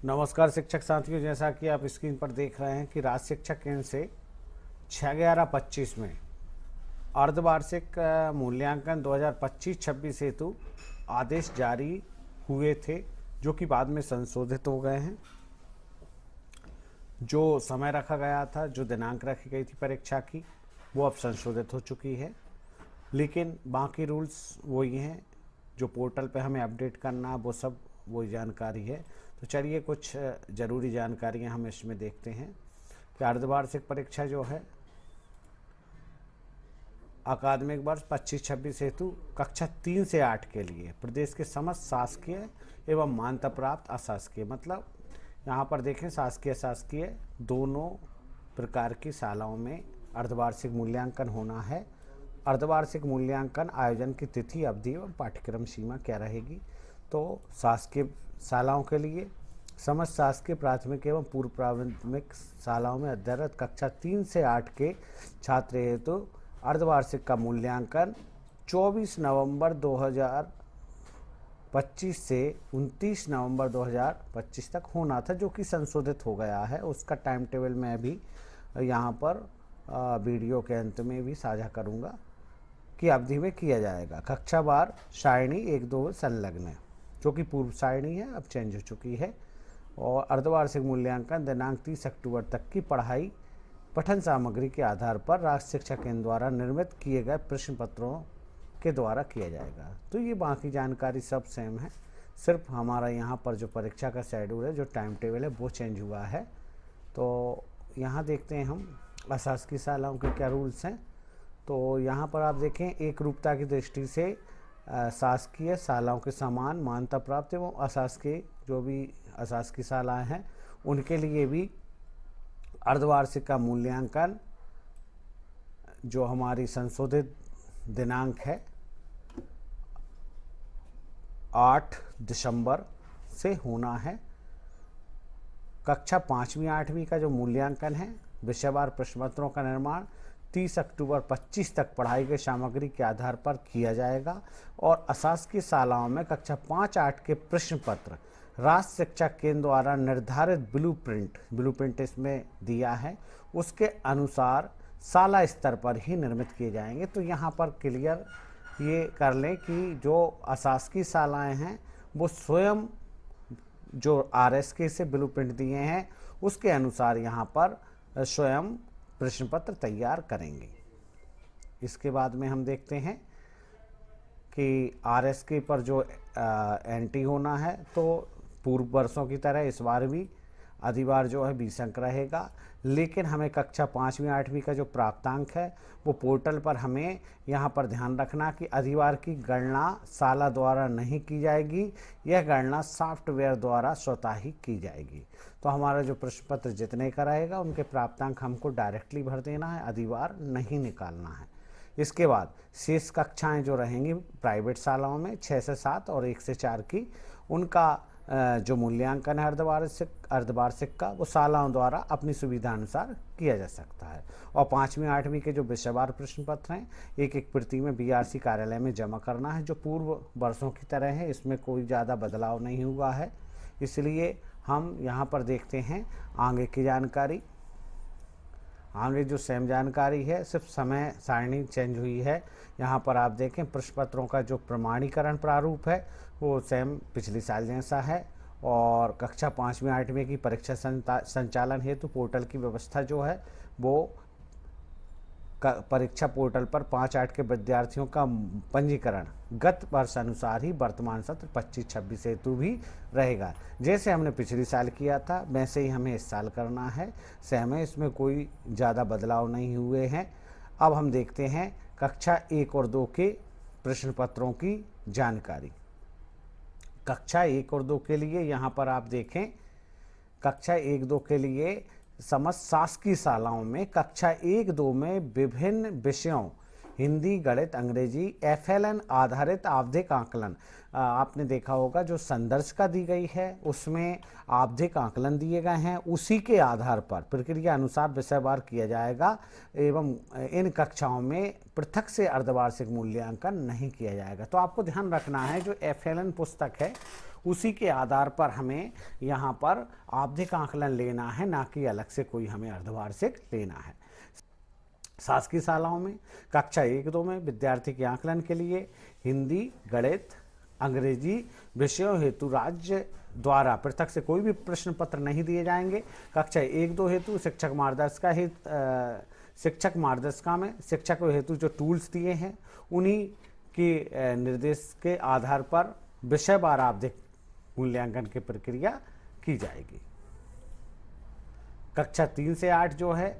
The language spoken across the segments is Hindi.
नमस्कार शिक्षक साथियों, जैसा कि आप स्क्रीन पर देख रहे हैं कि राज्य शिक्षा केंद्र से 6/11/25 में अर्धवार्षिक मूल्यांकन 2025-26 हेतु आदेश जारी हुए थे, जो कि बाद में संशोधित हो गए हैं। जो समय रखा गया था, जो दिनांक रखी गई थी परीक्षा की, वो अब संशोधित हो चुकी है, लेकिन बाकी रूल्स वही हैं। जो पोर्टल पे हमें अपडेट करना, वो सब वही जानकारी है। तो चलिए कुछ ज़रूरी जानकारियां हम इसमें देखते हैं कि अर्धवार्षिक परीक्षा जो है अकादमिक वर्ष 25-26 हेतु कक्षा 3 से 8 के लिए प्रदेश के समस्त शासकीय एवं मान्यता प्राप्त अशासकीय, मतलब यहाँ पर देखें शासकीय शासकीय दोनों प्रकार की शालाओं में अर्धवार्षिक मूल्यांकन होना है। अर्धवार्षिक मूल्यांकन आयोजन की तिथि, अवधि एवं पाठ्यक्रम सीमा क्या रहेगी? तो शासकीय शालाओं के लिए समस्त शासकीय प्राथमिक एवं पूर्व प्राथमिक शालाओं में अध्ययनरत कक्षा 3 से 8 के छात्र हेतु अर्धवार्षिक का मूल्यांकन 24 नवंबर 2025 से 29 नवंबर 2025 तक होना था, जो कि संशोधित हो गया है। उसका टाइम टेबल मैं भी यहाँ पर वीडियो के अंत में भी साझा करूँगा कि अवधि में किया जाएगा। कक्षावार सारणी 1-2 संलग्न है, जो कि पूर्व सारणी है, अब चेंज हो चुकी है। और अर्धवार्षिक मूल्यांकन दिनांक 30 अक्टूबर तक की पढ़ाई पठन सामग्री के आधार पर राज्य शिक्षा केंद्र द्वारा निर्मित किए गए प्रश्न पत्रों के द्वारा किया जाएगा। तो ये बाकी जानकारी सब सेम है, सिर्फ हमारा यहाँ पर जो परीक्षा का शेड्यूल है, जो टाइम टेबल है, वो चेंज हुआ है। तो यहाँ देखते हैं हम अशासकीय शालाओं के क्या रूल्स हैं। तो यहाँ पर आप देखें, एक रूपता की दृष्टि से शासकीय शालाओं के समान मान्यता प्राप्त एवं अशासकीय जो भी अशासकीय शालाएँ हैं, उनके लिए भी अर्धवार्षिक का मूल्यांकन जो हमारी संशोधित दिनांक है 8 दिसंबर से होना है। कक्षा 5वीं 8वीं का जो मूल्यांकन है, विषयवार प्रश्नपत्रों का निर्माण 30 अक्टूबर 25 तक पढ़ाई की सामग्री के आधार पर किया जाएगा। और अशासकीय शालाओं में कक्षा 5-8 के प्रश्न पत्र राज्य शिक्षा केंद्र द्वारा निर्धारित ब्लूप्रिंट इसमें दिया है, उसके अनुसार शाला स्तर पर ही निर्मित किए जाएंगे। तो यहाँ पर क्लियर ये कर लें कि जो अशासकीय शालाएँ हैं, वो स्वयं जो RSK से ब्लूप्रिंट दिए हैं, उसके अनुसार यहाँ पर स्वयं प्रश्न पत्र तैयार करेंगे। इसके बाद में हम देखते हैं कि RSK पर जो एंट्री होना है, तो पूर्व वर्षों की तरह इस बार भी अधिवार जो है 20 अंक रहेगा, लेकिन हमें कक्षा 5वीं 8वीं का जो प्राप्तांक है, वो पोर्टल पर हमें यहाँ पर ध्यान रखना कि अधिवार की गणना शाला द्वारा नहीं की जाएगी, यह गणना सॉफ्टवेयर द्वारा स्वतः ही की जाएगी। तो हमारा जो प्रश्न पत्र जितने का रहेगा, उनके प्राप्तांक हमको डायरेक्टली भर देना है, अधिवार नहीं निकालना है। इसके बाद शेष कक्षाएं जो रहेंगी प्राइवेट शालाओं में 6 से 7 और 1 से 4 की, उनका जो मूल्यांकन है अर्धवार्षिक का, वो शालाओं द्वारा अपनी सुविधा अनुसार किया जा सकता है। और 5वीं 8वीं के जो विषयवार प्रश्न पत्र हैं, एक प्रति में BRC कार्यालय में जमा करना है, जो पूर्व वर्षों की तरह है। इसमें कोई ज़्यादा बदलाव नहीं हुआ है, इसलिए हम यहाँ पर देखते हैं आगे की जानकारी। आगे जो सेम जानकारी है, सिर्फ समय सारणी चेंज हुई है। यहाँ पर आप देखें, प्रश्न पत्रों का जो प्रमाणीकरण प्रारूप है, वो सेम पिछली साल जैसा है। और कक्षा 5वीं 8वीं की परीक्षा संचालन हेतु पोर्टल की व्यवस्था जो है, वो परीक्षा पोर्टल पर 5-8 के विद्यार्थियों का पंजीकरण गत वर्ष अनुसार ही वर्तमान सत्र 25-26 हेतु भी रहेगा। जैसे हमने पिछली साल किया था, वैसे ही हमें इस साल करना है। सेम है, इसमें कोई ज़्यादा बदलाव नहीं हुए हैं। अब हम देखते हैं कक्षा 1 और 2 के प्रश्न पत्रों की जानकारी। कक्षा 1 और 2 के लिए यहाँ पर आप देखें, कक्षा 1-2 के लिए समस्त शासकीय शालाओं में कक्षा 1-2 में विभिन्न विषयों हिंदी, गणित, अंग्रेजी, FLN आधारित आवधिक आकलन, आपने देखा होगा जो संदर्शिका दी गई है, उसमें आवधिक आकलन दिए गए हैं, उसी के आधार पर प्रक्रिया अनुसार विषयवार किया जाएगा। एवं इन कक्षाओं में पृथक से अर्धवार्षिक मूल्यांकन नहीं किया जाएगा। तो आपको ध्यान रखना है, जो FLN पुस्तक है उसी के आधार पर हमें यहाँ पर आवधिक आकलन लेना है, ना कि अलग से कोई हमें अर्धवार्षिक लेना है। शासकीय शालाओं में कक्षा 1-2 में विद्यार्थी के आकलन के लिए हिंदी, गणित, अंग्रेजी विषयों हेतु राज्य द्वारा पृथक से कोई भी प्रश्न पत्र नहीं दिए जाएंगे। कक्षा 1-2 हेतु शिक्षक मार्गदर्शिका में शिक्षकों हेतु जो टूल्स दिए हैं उन्हीं के निर्देश के आधार पर विषयवार आवधिक मूल्यांकन की प्रक्रिया की जाएगी। कक्षा 3 से 8 जो है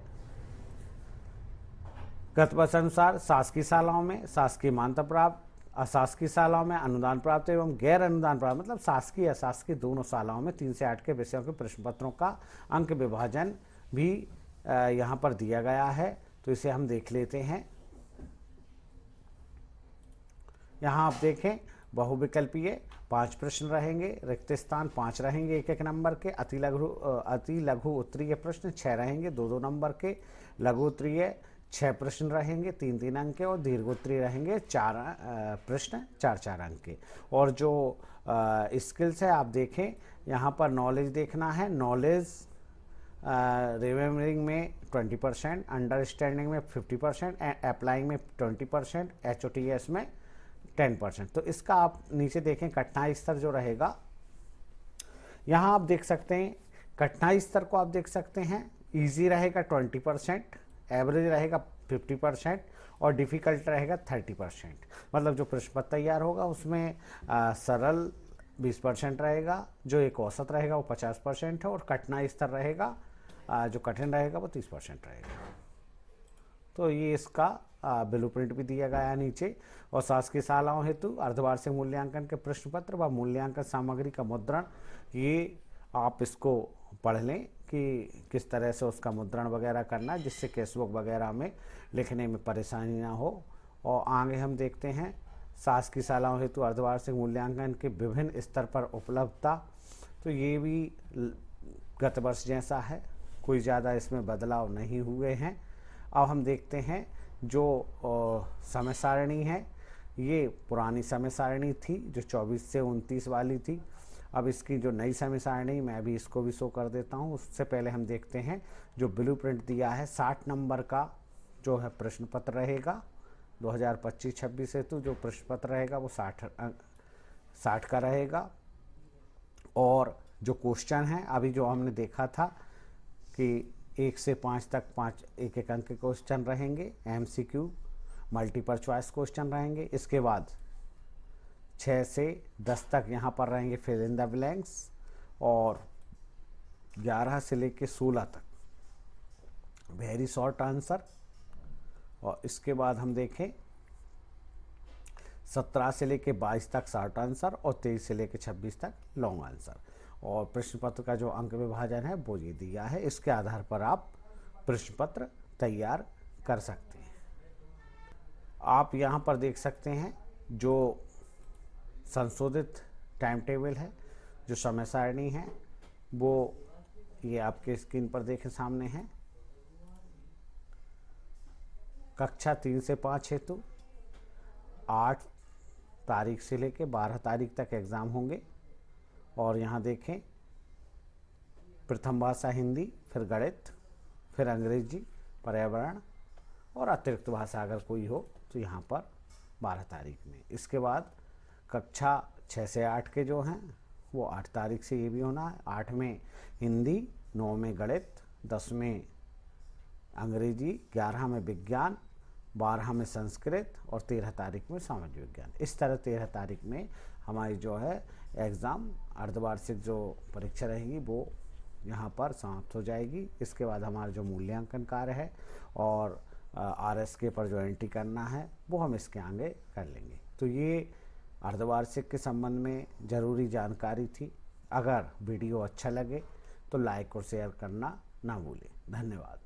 गत वर्ष अनुसार शासकीय शालाओं में शासकीय मान्यता प्राप्त, अशासकीय शालाओं में अनुदान प्राप्त एवं गैर अनुदान प्राप्त, मतलब शासकीय अशासकीय दोनों शालाओं में 3 से 8 के विषयों के प्रश्न पत्रों का अंक विभाजन भी यहाँ पर दिया गया है। तो इसे हम देख लेते हैं। यहाँ आप देखें बहुविकल्पीय 5 प्रश्न रहेंगे, रिक्त स्थान 5 रहेंगे 1-1 नंबर के, अति लघु उत्तरीय प्रश्न 6 रहेंगे 2-2 नंबर के, लघु उत्तरीय 6 प्रश्न रहेंगे 3-3 अंक के, और दीर्घोत्तरीय रहेंगे 4 प्रश्न 4-4 अंक के। और जो स्किल्स है आप देखें, यहाँ पर नॉलेज देखना है। नॉलेज रिमेम्बरिंग में 20%, अंडरस्टैंडिंग में 50%, अप्लाइंग में 20%, HOTS में 10%। तो इसका आप नीचे देखें कठिनाई स्तर जो रहेगा, यहाँ आप देख सकते हैं कठिनाई स्तर को आप देख सकते हैं। इजी रहेगा 20%, एवरेज रहेगा 50% और डिफ़िकल्ट रहेगा 30%। मतलब जो प्रश्न पत्र तैयार होगा उसमें सरल 20% रहेगा, जो एक औसत रहेगा वो 50% है, और कठिनाई स्तर रहेगा जो कठिन रहेगा वो 30% रहेगा। तो ये इसका ब्लूप्रिंट भी दिया गया है नीचे। और शासकीय शालाओं हेतु अर्धवार्षिक मूल्यांकन के प्रश्न पत्र व मूल्यांकन सामग्री का मुद्रण, ये आप इसको पढ़ लें कि किस तरह से उसका मुद्रण वगैरह करना है, जिससे केसबुक वगैरह में लिखने में परेशानी ना हो। और आगे हम देखते हैं शासकीय शालाओं हेतु अर्धवार्षिक मूल्यांकन के विभिन्न स्तर पर उपलब्धता। तो ये भी गत वर्ष जैसा है, कोई ज़्यादा इसमें बदलाव नहीं हुए हैं। अब हम देखते हैं जो समय सारणी है, ये पुरानी समय सारणी थी जो 24 से 29 वाली थी। अब इसकी जो नई समय सारणी, मैं अभी इसको भी शो कर देता हूँ। उससे पहले हम देखते हैं जो ब्लूप्रिंट दिया है 60 नंबर का जो है प्रश्न पत्र रहेगा 2025-26 हेतु जो प्रश्न पत्र रहेगा वो 60 का रहेगा। और जो क्वेश्चन है अभी जो हमने देखा था कि 1 से 5 तक 5 1-1 अंक के क्वेश्चन रहेंगे, MCQ मल्टीपल चॉइस क्वेश्चन रहेंगे। इसके बाद 6 से 10 तक यहाँ पर रहेंगे फिल इन द ब्लैंक्स, और 11 से लेके 16 तक वेरी शॉर्ट आंसर। और इसके बाद हम देखें 17 से लेके 22 तक शॉर्ट आंसर और 23 से लेके 26 तक लॉन्ग आंसर। और प्रश्न पत्र का जो अंक विभाजन है वो ये दिया है, इसके आधार पर आप प्रश्न पत्र तैयार कर सकते हैं। आप यहाँ पर देख सकते हैं जो संशोधित टाइम टेबल है, जो समय सारणी है वो ये आपके स्क्रीन पर देखें सामने है। कक्षा 3 से 5 हेतु 8 तारीख से लेके 12 तारीख तक एग्ज़ाम होंगे। और यहाँ देखें प्रथम भाषा हिंदी, फिर गणित, फिर अंग्रेजी, पर्यावरण और अतिरिक्त भाषा अगर कोई हो तो यहाँ पर 12 तारीख में। इसके बाद कक्षा 6 से 8 के जो हैं वो 8 तारीख से ये भी होना है। 8 में हिंदी, 9 में गणित, 10 में अंग्रेजी, 11 में विज्ञान, 12 में संस्कृत और 13 तारीख में सामाजिक विज्ञान। इस तरह 13 तारीख में हमारी जो है एग्ज़ाम अर्धवार्षिक जो परीक्षा रहेगी वो यहाँ पर समाप्त हो जाएगी। इसके बाद हमारा जो मूल्यांकन कार्य है और RSK पर जो एंट्री करना है वो हम इसके आगे कर लेंगे। तो ये अर्धवार्षिक के संबंध में ज़रूरी जानकारी थी। अगर वीडियो अच्छा लगे तो लाइक और शेयर करना ना भूलें। धन्यवाद।